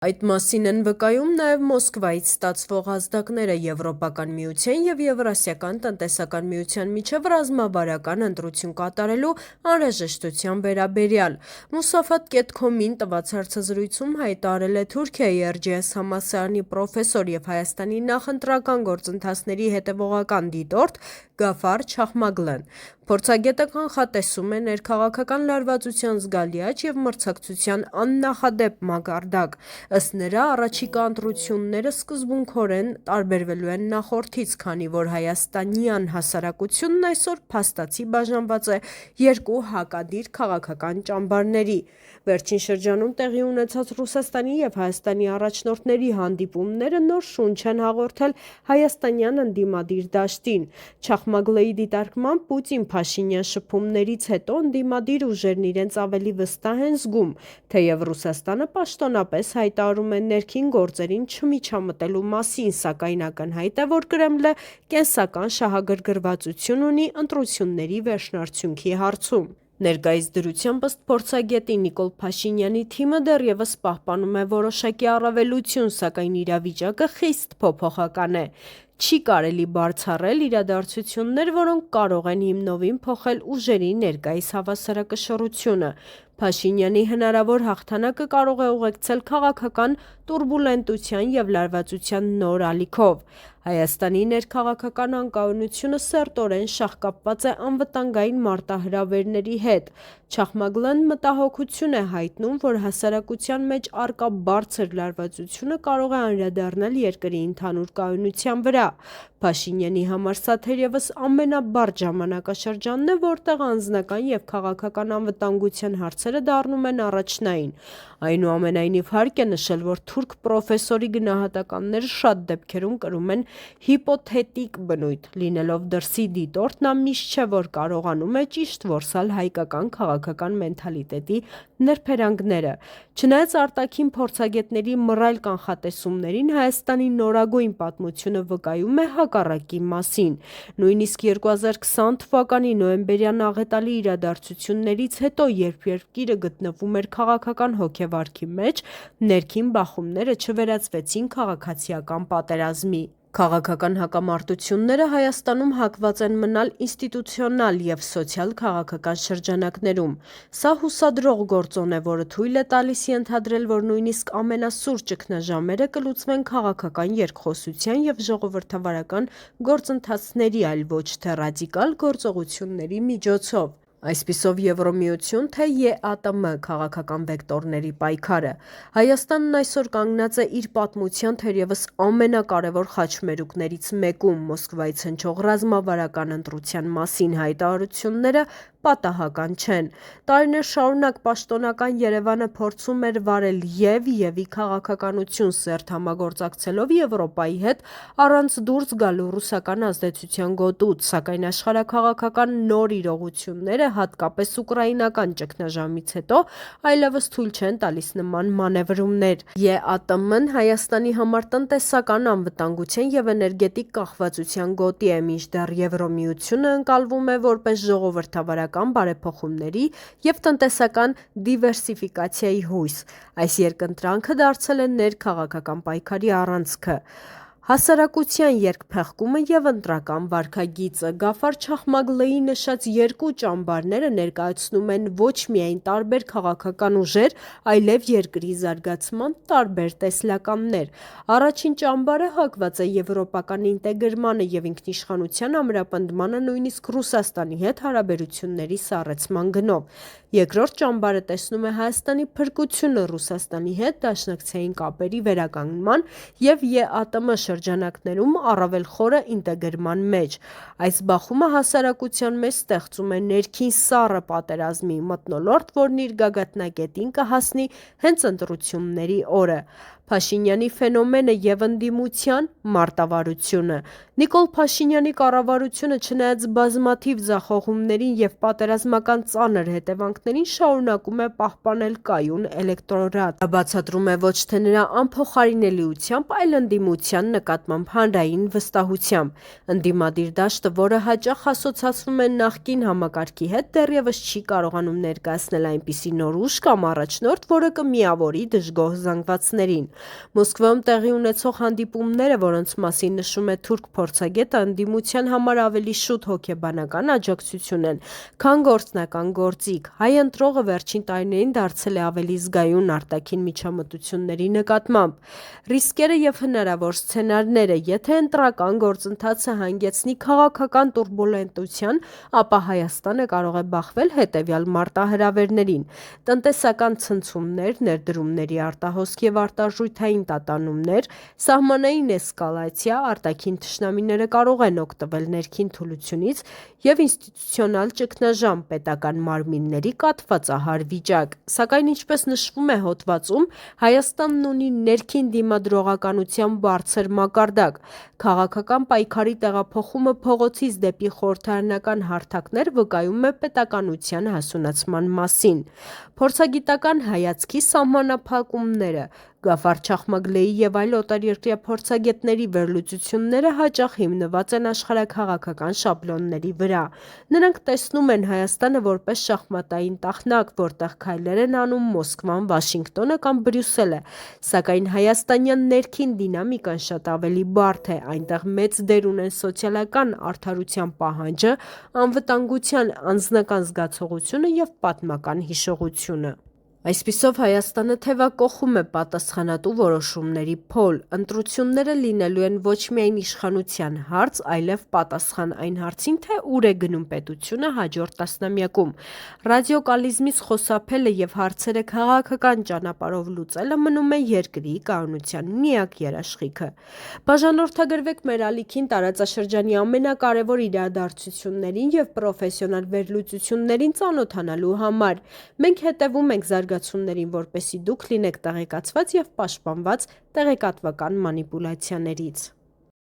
Այդ մասին են վկայում նաև Մոսկվայից ստացվող ազդակները Եվրոպական միության և Եվրասիական տնտեսական միության միջև ռազմավարական ընտրություն կատարելու անհրաժեշտության վերաբերյալ։ Musafat.com-ին տված հարցազրույցում հայտարարել է Թուրքիայի RGS համալսարանի պրոֆեսոր և Հայաստանի նախընտրական գործընթացների հետևողական դիտորդ Գաֆար Չախմագլեն։ Փորձագետը կանխատեսում է ներքաղաքական լարվածության զգալի աճ և մրցակցության աննախադեպ մակարդակ։ Ըստ նրա, առաջիկա ընտրությունները սկզբունքորեն տարբերվելու են նախորդից, քանի որ հայաստանյան հասարակությունն այսօր փաստացի բաժանված է երկու հակադիր քաղաքական ճամբարների։ Վերջին շրջանում տեղի ունեցած Ռուսաստանի և Հայաստանի առաջնորդների հանդիպումները նոր շունչ են հաղորդել հայաստանյան ընդդիմադիր դաշտին։ Չախմագլեի դիտարկմամբ Պուտին-Փաշինյան շփումներից հետո ընդդիմադիր ուժերն իրենց ավելի վստահ են զգում, թեև Ռուսաստանը պաշտոնապես հայտարարում է ներքին գործերին չմիջամտելու մասին, սակայն ակնհայտ է, որ Կրեմլը կենսական շահագրգռվածություն ունի ընտրությունների վերջնարդյունքի հարցում։ Ներկայիս դրությամբ, ըստ փորձագետի, Նիկոլ Փաշինյանի թիմը դեռևս պահպանում է որոշակի առավելություն, սակայն իրավիճակը խիստ փոփոխական է։ Չի կարելի բացառել իրադարձություններ, որոնք կարող են հիմնովին փոխել ուժերի ներկայիս հավասարակշռությունը։ Փաշինյանի հնարավոր հաղթանակը կարող է ուղեկցել քաղաքական տուրբուլենտության և լարվածության նոր ալիքով։ Հայաստանի ներքաղաքական անկայունությունը սերտորեն շաղկապված է անվտանգային մարտահրավերների հետ։ Չախմագլեն մտահոգություն է հայտնում, որ հասարակության մեջ առկա բարձր լարվածությունը կարող է անդրադառնալ երկրի ընդհանուր կայունության վրա։ Փաշինյանի համար սա թերևս ամենաբարդ ժամանակաշրջանն է, որտեղ անձնական և քաղաքական անվտանգության հարցերը դառնում են առաջնային։ Այնուամենայնիվ, հարկ է նշել, որ թուրք պրոֆեսորի գնահատականները շատ դեպքերում կրում են հիպոթետիկ բնույթ։ Լինելով դրսի դիտորդ, նա միշտ չէ, որ կարողանում է ճիշտ որսալ հայկական քաղաքական մենթալիտետի նրբերանգները։ Չնայած արտաքին փորձագետների մռայլ կանխատեսումներին, Հայաստանի նորագույն պատմությունը վկայում է հակառակի մասին։ Նույնիսկ 2020 թվականի նոյեմբերյան աղետալի իրադարձություններից հետո, երբ երկիրը գտնվում էր քաղաքական հոգեվարքի մեջ, ներքին բախումները չվերածվեցին քաղաքացիական պատերազմի։ Քաղաքական հակամարտությունները Հայաստանում հակված են մնալ ինստիտուցիոնալ և սոցիալ-քաղաքական շրջանակներում։ Սա հուսադրող գործոն է, որը թույլ է տալիս ենթադրել, որ նույնիսկ ամենասուր ճգնաժամերը կլուծվեն քաղաքական երկխոսության և ժողովրդավարական գործընթացների, այլ ոչ թե ռադիկալ գործողությունների միջոցով։ Այսպիսով, Եվրամիություն թե ԵԱՏՄ քաղաքական վեկտորների պայքարը։ Հայաստանն այսօր կանգնած է իր պատմության թերևս ամենակարևոր խաչմերուկներից մեկում։ Մոսկվայից հնչող ռազմավարական ընտրության մասին հայտարարությունները պատահական չեն։ Տարիներ շարունակ պաշտոնական Երևանը փորձում էր վարել և քաղաքականություն, սերտ համագործակցելով Եվրոպայի հետ առանց դուրս գալու ռուսական ազդեցության գոտուց, սակայն աշխարհաքաղաքական նոր իրողությունները, հատկապես ուկրաինական ճգնաժամից հետո, այլևս թույլ չեն տալիս նման մանևրումներ։ ԵԱՏՄ-ն Հայաստանի համար տնտեսական անվտանգության և էներգետիկ կախվածության գոտի է, մինչդեռ Եվրամիությունը ընկալվում է որպես ժողովրդավարական բարեփոխումների և տնտեսական դիվերսիֆիկացիայի հույս։ Այս երկընտրանքը դարձել է ներքաղաքական պայքարի առանցքը։ Հասարակության երկփեղկումը և ընտրական վարքագիծը։ Գաֆար Չախմագլեի նշած երկու ճամբարները ներկայացնում են ոչ միայն տարբեր քաղաքական ուժեր, այլև երկրի զարգացման տարբեր տեսլականներ։ Առաջին ճամբարը հակված է եվրոպական ինտեգրմանը և ինքնիշխանության ամրապնդմանը, նույնիսկ Ռուսաստանի հետ հարաբերությունների սառեցման գնով։ Երկրորդ ճամբարը տեսնում է Հայաստանի փրկությունը Ռուսաստանի հետ դաշնակցային կապերի վերականգնման և ԵԱՏՄ շրջանակներում առավել խորը ինտեգրման մեջ։ Այս բախումը հասարակության մեջ ստեղծում է ներքին սառը պատերազմի մթնոլորտ, որն իր գագաթնակետին կհասնի հենց ընտրությունների օրը։ Փաշինյանի ֆենոմենը եւ ընդդիմության մարտավարությունը։ Նիկոլ Փաշինյանի կառավարությունը, չնայած բազմաթիվ ձախողումներին եւ պատերազմական ծանր հետևանքներին, շարունակում է պահպանել կայուն էլեկտորատ։ Դա բացատրում է ոչ թե նրա անփոխարինելիությամբ, այլ ընդդիմության նկատմամբ հանրային վստահությամբ։ Ընդդիմադիր դաշտը, որը հաճախ ասոցացվում է նախկին համակարգի հետ, դեռևս չի կարողանում ներկայացնել այնպիսի նոր ուժ կամ առաջնորդ, որը կմիավորի դժգոհ զանգվածներին։ Մոսկվայում տեղի ունեցող հանդիպումները, որոնց մասին նշում է թուրք փորձագետը, ընդդիմության համար ավելի շուտ հոգեբանական աջակցություն են, քան գործնական գործիք։ Հայ ընտրողը վերջին տարիներին դարձել է ավելի զգայուն արտաքին միջամտությունների նկատմամբ։ Ռիսկերը եւ հնարավոր սցենարները, եթե ընտրական գործընթացը հանգեցնի քաղաքական տուրբուլենտության, ապա Հայաստանը կարող է բախվել հետևյալ մարտահրավերներին՝ տնտեսական ցնցումներ, ներդրումների արտահոսք եւ արտարժութային տատանումներ, սահմանային էսկալացիա, արտաքին թշնամիները կարող են օգտվել ներքին թուլությունից եւ ինստիտուցիոնալ ճգնաժամ, պետական մարմինների կաթվածահար վիճակ։ Սակայն, ինչպես նշվում է հոդվածում, Հայաստանն ունի ներքին դիմադրողականության բարձր մակարդակ։ Քաղաքական պայքարի տեղափոխումը փողոցից դեպի խորհրդարանական հարթակներ վկայում է պետականության հասունացման մասին։ Փորձագիտական հայացքի սահմանափակումները, Գաֆար Չախմագլեի եւ այլ օտարերկրյա փորձագետների վերլուծությունները հաճախ հիմնված են աշխարհաքաղաքական շաբլոնների վրա։ Նրանք տեսնում են Հայաստանը որպես շախմատային տախնակ, որտեղ քայլեր են անում Մոսկվան, Վաշինգտոնը կամ Բրյուսելը, սակայն հայաստանյան ներքին դինամիկան շատ ավելի բարդ է, այնտեղ մեծ դեր ունեն սոցիալական արդարության պահանջը, անվտանգության անձնական զգացողությունը եւ պատմական հիշողությունը։ Այսպիսով Հայաստանը թևակոխում է պատասխանատու որոշումների փոլ։ Ընտրությունները լինելու են ոչ միայն իշխանության հարց, այլև պատասխան այն հարցին, թե ուր է գնում պետությունը հաջորդ տասնամյակում։ Ռադիկալիզմից խուսափելը եւ հարցերը քաղաքական ճանապարհով լուծելը մնում է երկրի կայունության միակ երաշխիքը։ Բաժանորդագրվեք մեր ալիքին տարածաշրջանի ամենակարևոր իրադարձություններին եւ պրոֆեսիոնալ վերլուծություններին ծանոթանալու համար։ Մենք հետևում ենք զարգացումներին, որպեսզի դուք լինեք տեղեկացված եւ պաշտպանված տեղեկատվական մանիպուլյացիաներից։